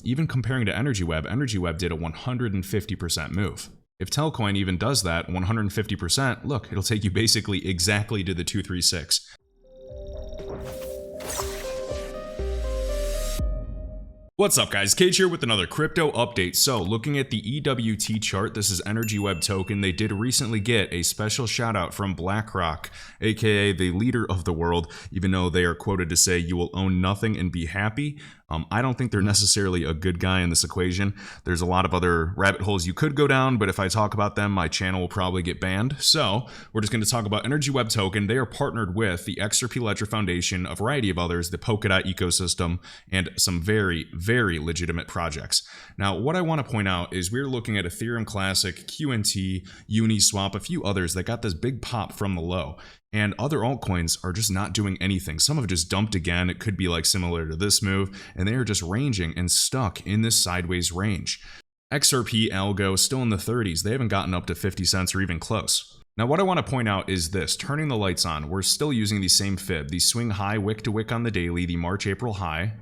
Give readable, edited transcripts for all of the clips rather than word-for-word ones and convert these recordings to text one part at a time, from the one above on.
Even comparing to EnergyWeb did a 150% move. If Telcoin even does that 150%, look, it'll take you basically exactly to the 236. What's up guys, Cage here with another crypto update. So looking at the EWT chart, this is EnergyWeb token. They did recently get a special shout out from BlackRock, aka the leader of the world, even though they are quoted to say you will own nothing and be happy. I don't think they're necessarily a good guy in this equation. There's a lot of other rabbit holes you could go down, but if I talk about them, my channel will probably get banned. So we're just going to talk about EnergyWeb token. They are partnered with the XRP Ledger Foundation, a variety of others, the Polkadot ecosystem, and some very legitimate projects. Now, what I want to point out is we're looking at Ethereum Classic, QNT, Uniswap, a few others that got this big pop from the low. And other altcoins are just not doing anything. Some have just dumped again. It could be like similar to this move, and they are just ranging and stuck in this sideways range. XRP, Algo, still in the 30s. They haven't gotten up to 50 cents or even close. Now, what I want to point out is this, turning the lights on, we're still using the same fib, the swing high wick to wick on the daily, the March-April high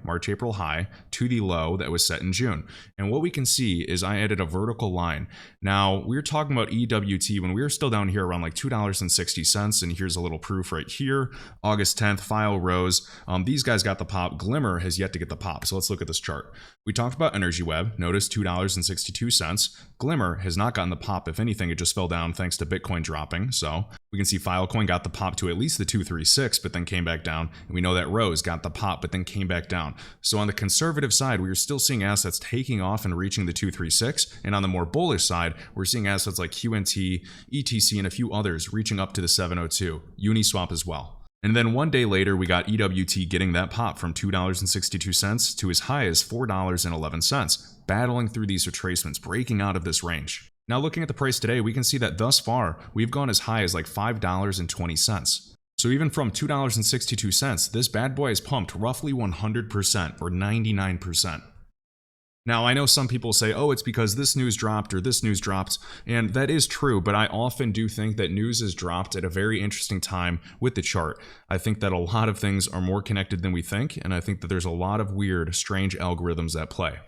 to the low that was set in June. And what we can see is I added a vertical line. Now, we were talking about EWT when we were still down here around like $2.60, and here's a little proof right here. August 10th, file rose. These guys got the pop. Glimmer has yet to get the pop. So let's look at this chart. We talked about EnergyWeb, notice $2.62. Glimmer has not gotten the pop. If anything, it just fell down thanks to Bitcoin dropping. So we can see Filecoin got the pop to at least the 236, but then came back down. And we know that Rose got the pop, but then came back down. So on the conservative side, we are still seeing assets taking off and reaching the 236. And on the more bullish side, we're seeing assets like QNT, ETC, and a few others reaching up to the 702. Uniswap as well. And then one day later, we got EWT getting that pop from $2.62 to as high as $4.11, battling through these retracements, breaking out of this range. Now looking at the price today, we can see that thus far, we've gone as high as like $5.20. So even from $2.62, this bad boy has pumped roughly 100% or 99%. Now, I know some people say, oh, it's because this news dropped or this news dropped, and that is true, but I often do think that news is dropped at a very interesting time with the chart. I think that a lot of things are more connected than we think, and I think that there's a lot of weird, strange algorithms at play.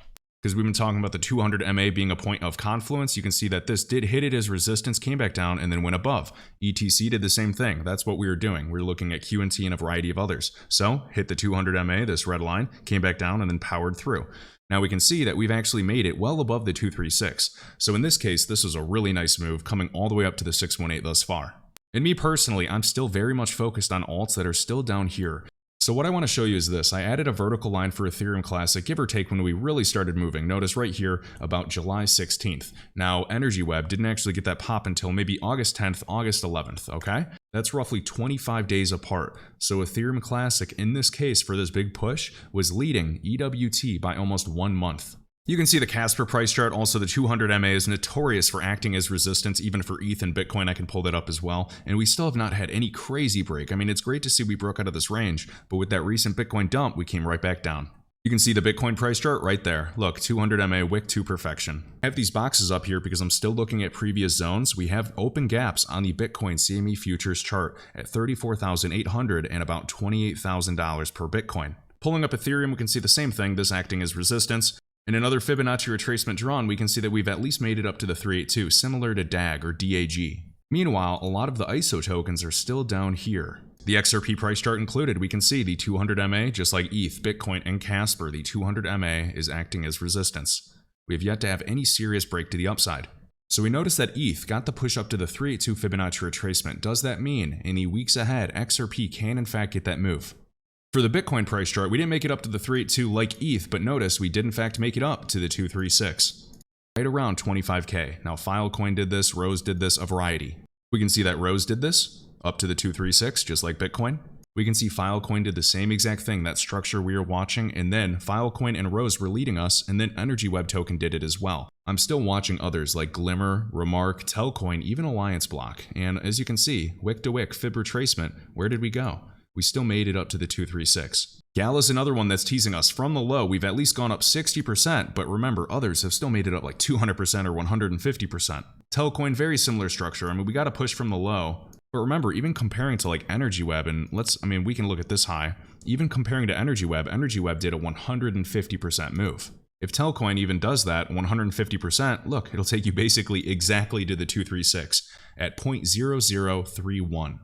Because we've been talking about the 200 MA being a point of confluence, you can see that this did hit it as resistance, came back down, and then went above. ETC did the same thing. That's what we were doing. We were looking at QNT and a variety of others. So, hit the 200 MA, this red line, came back down, and then powered through. Now we can see that we've actually made it well above the 236. So in this case, this was a really nice move, coming all the way up to the 618 thus far. And me personally, I'm still very much focused on alts that are still down here. So what I want to show you is this. I added a vertical line for Ethereum Classic, give or take when we really started moving. Notice right here about July 16th. Now, EnergyWeb didn't actually get that pop until maybe August 10th, August 11th, okay? That's roughly 25 days apart. So Ethereum Classic, in this case for this big push, was leading EWT by almost 1 month. You can see the Casper price chart. Also, the 200 MA is notorious for acting as resistance, even for ETH and Bitcoin. I can pull that up as well. And we still have not had any crazy break. I mean, it's great to see we broke out of this range, but with that recent Bitcoin dump, we came right back down. You can see the Bitcoin price chart right there. Look, 200 MA wick to perfection. I have these boxes up here because I'm still looking at previous zones. We have open gaps on the Bitcoin CME futures chart at $34,800 and about $28,000 per Bitcoin. Pulling up Ethereum, we can see the same thing, this acting as resistance. In another Fibonacci retracement drawn, we can see that we've at least made it up to the 382, similar to DAG or DAG. Meanwhile, a lot of the ISO tokens are still down here. The XRP price chart included, we can see the 200 MA, just like ETH, Bitcoin, and Casper, the 200 MA is acting as resistance. We have yet to have any serious break to the upside. So we notice that ETH got the push up to the 382 Fibonacci retracement. Does that mean in the weeks ahead, XRP can in fact get that move? For the Bitcoin price chart, we didn't make it up to the 382 like ETH, but notice we did in fact make it up to the 236. Right around 25K. Now Filecoin did this, Rose did this, a variety. We can see that Rose did this, up to the 236, just like Bitcoin. We can see Filecoin did the same exact thing, that structure we are watching, and then Filecoin and Rose were leading us, and then EnergyWeb token did it as well. I'm still watching others like Glimmer, Remark, Telcoin, even Alliance Block, and as you can see, wick to wick, fib retracement, where did we go? We still made it up to the 236. Gal is another one that's teasing us. From the low, we've at least gone up 60%, but remember, others have still made it up like 200% or 150%. Telcoin, very similar structure. I mean, we got to push from the low. But remember, even comparing to like EnergyWeb, and we can look at this high. Even comparing to EnergyWeb did a 150% move. If Altcoin even does that 150%, look, it'll take you basically exactly to the 236 at 0.0031.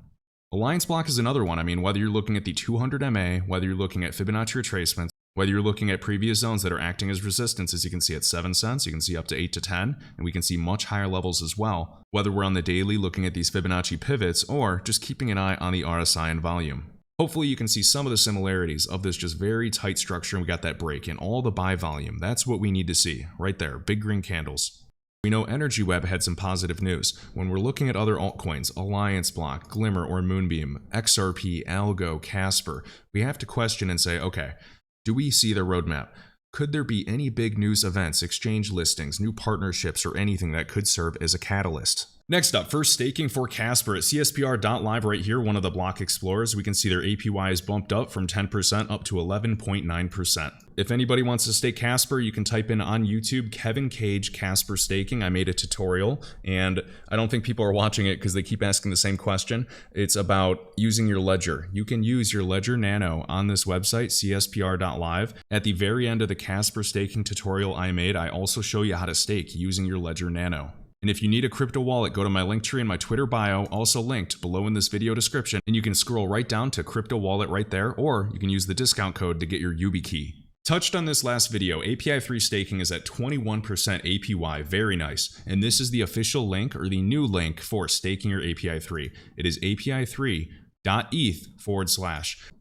Alliance block is another one. I mean, whether you're looking at the 200 MA, whether you're looking at Fibonacci retracements, whether you're looking at previous zones that are acting as resistance, as you can see at 7 cents, you can see up to 8 to 10, and we can see much higher levels as well, whether we're on the daily looking at these Fibonacci pivots or just keeping an eye on the RSI and volume. Hopefully you can see some of the similarities of this just very tight structure, and we got that break and all the buy volume. That's what we need to see right there, big green candles. We know Energy Web had some positive news. When we're looking at other altcoins, Alliance Block, Glimmer or Moonbeam, XRP, Algo, Casper, we have to question and say, okay, do we see their roadmap? Could there be any big news events, exchange listings, new partnerships, or anything that could serve as a catalyst? Next up, first staking for Casper at CSPR.live right here, one of the block explorers. We can see their APY is bumped up from 10% up to 11.9%. If anybody wants to stake Casper, you can type in on YouTube, Kevin Cage Casper staking. I made a tutorial and I don't think people are watching it because they keep asking the same question. It's about using your ledger. You can use your Ledger Nano on this website, CSPR.live. At the very end of the Casper staking tutorial I made, I also show you how to stake using your Ledger Nano. And if you need a crypto wallet, go to my Linktree in my Twitter bio, also linked below in this video description, and you can scroll right down to crypto wallet right there, or you can use the discount code to get your YubiKey. Touched on this last video, API 3 staking is at 21% APY, very nice. And this is the official link or the new link for staking your API 3. It is API3.eth/.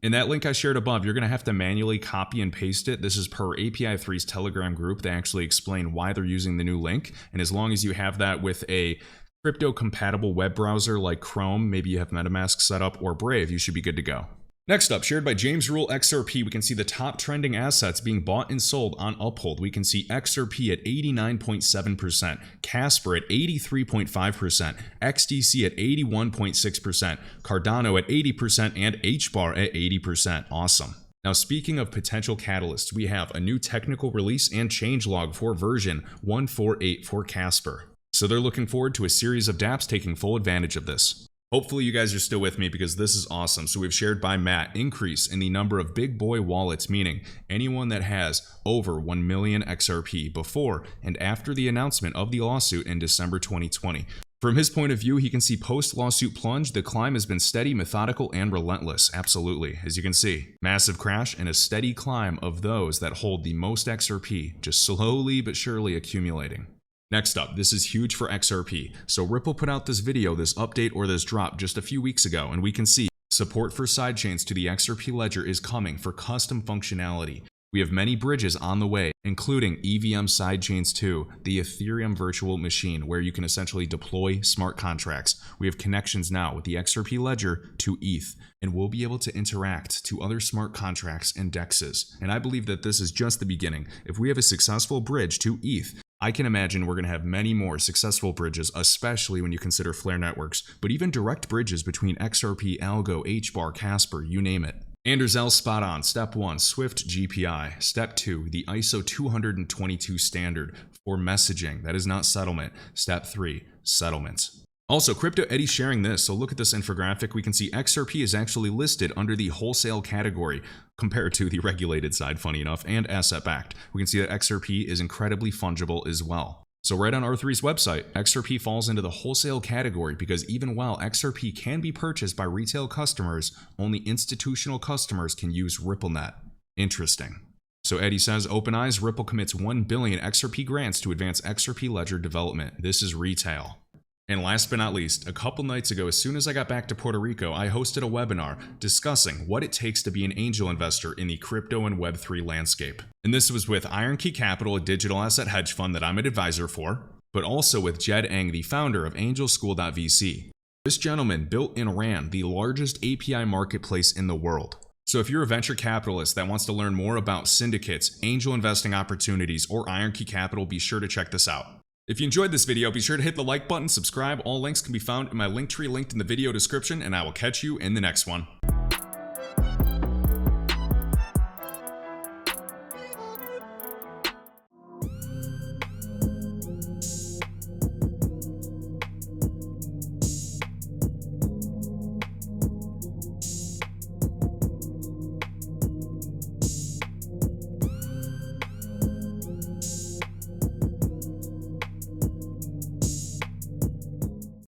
In that link I shared above, you're going to have to manually copy and paste it. This is per API3's Telegram group. They actually explain why they're using the new link. And as long as you have that with a crypto compatible web browser like Chrome, maybe you have MetaMask set up, or Brave, you should be good to go. Next up, shared by James Rule XRP, we can see the top trending assets being bought and sold on Uphold. We can see XRP at 89.7%, Casper at 83.5%, XDC at 81.6%, Cardano at 80%, and HBAR at 80%. Awesome. Now, speaking of potential catalysts, we have a new technical release and changelog for version 148 for Casper. So they're looking forward to a series of dApps taking full advantage of this. Hopefully you guys are still with me because this is awesome. So we've shared by Matt, increase in the number of big boy wallets, meaning anyone that has over 1 million XRP before and after the announcement of the lawsuit in December 2020. From his point of view, he can see post-lawsuit plunge, the climb has been steady, methodical, and relentless. Absolutely. As you can see, massive crash and a steady climb of those that hold the most XRP, just slowly but surely accumulating. Next up, this is huge for XRP. So Ripple put out this video, this update or this drop just a few weeks ago, and we can see support for sidechains to the XRP ledger is coming for custom functionality. We have many bridges on the way, including EVM sidechains to the Ethereum virtual machine, where you can essentially deploy smart contracts. We have connections now with the XRP ledger to ETH, and we'll be able to interact to other smart contracts and DEXs. And I believe that this is just the beginning. If we have a successful bridge to ETH, I can imagine we're going to have many more successful bridges, especially when you consider Flare networks, but even direct bridges between XRP, Algo, HBAR, Casper, you name it. Anderzel spot on. Step 1, Swift GPI. Step 2, the ISO 222 standard for messaging. That is not settlement. Step 3, settlements. Also, Crypto Eddie sharing this, so look at this infographic. We can see XRP is actually listed under the wholesale category compared to the regulated side, funny enough, and asset-backed. We can see that XRP is incredibly fungible as well. So right on R3's website, XRP falls into the wholesale category because even while XRP can be purchased by retail customers, only institutional customers can use RippleNet. Interesting. So Eddie says, open eyes, Ripple commits 1 billion XRP grants to advance XRP ledger development. This is retail. And last but not least, a couple nights ago, as soon as I got back to Puerto Rico, I hosted a webinar discussing what it takes to be an angel investor in the crypto and Web3 landscape. And this was with IronKeyCapital, a digital asset hedge fund that I'm an advisor for, but also with Jed Eng, the founder of AngelSchool.vc. This gentleman built and ran the largest API marketplace in the world. So if you're a venture capitalist that wants to learn more about syndicates, angel investing opportunities, or IronKeyCapital, be sure to check this out. If you enjoyed this video, be sure to hit the like button, subscribe. All links can be found in my Linktree linked in the video description, and I will catch you in the next one.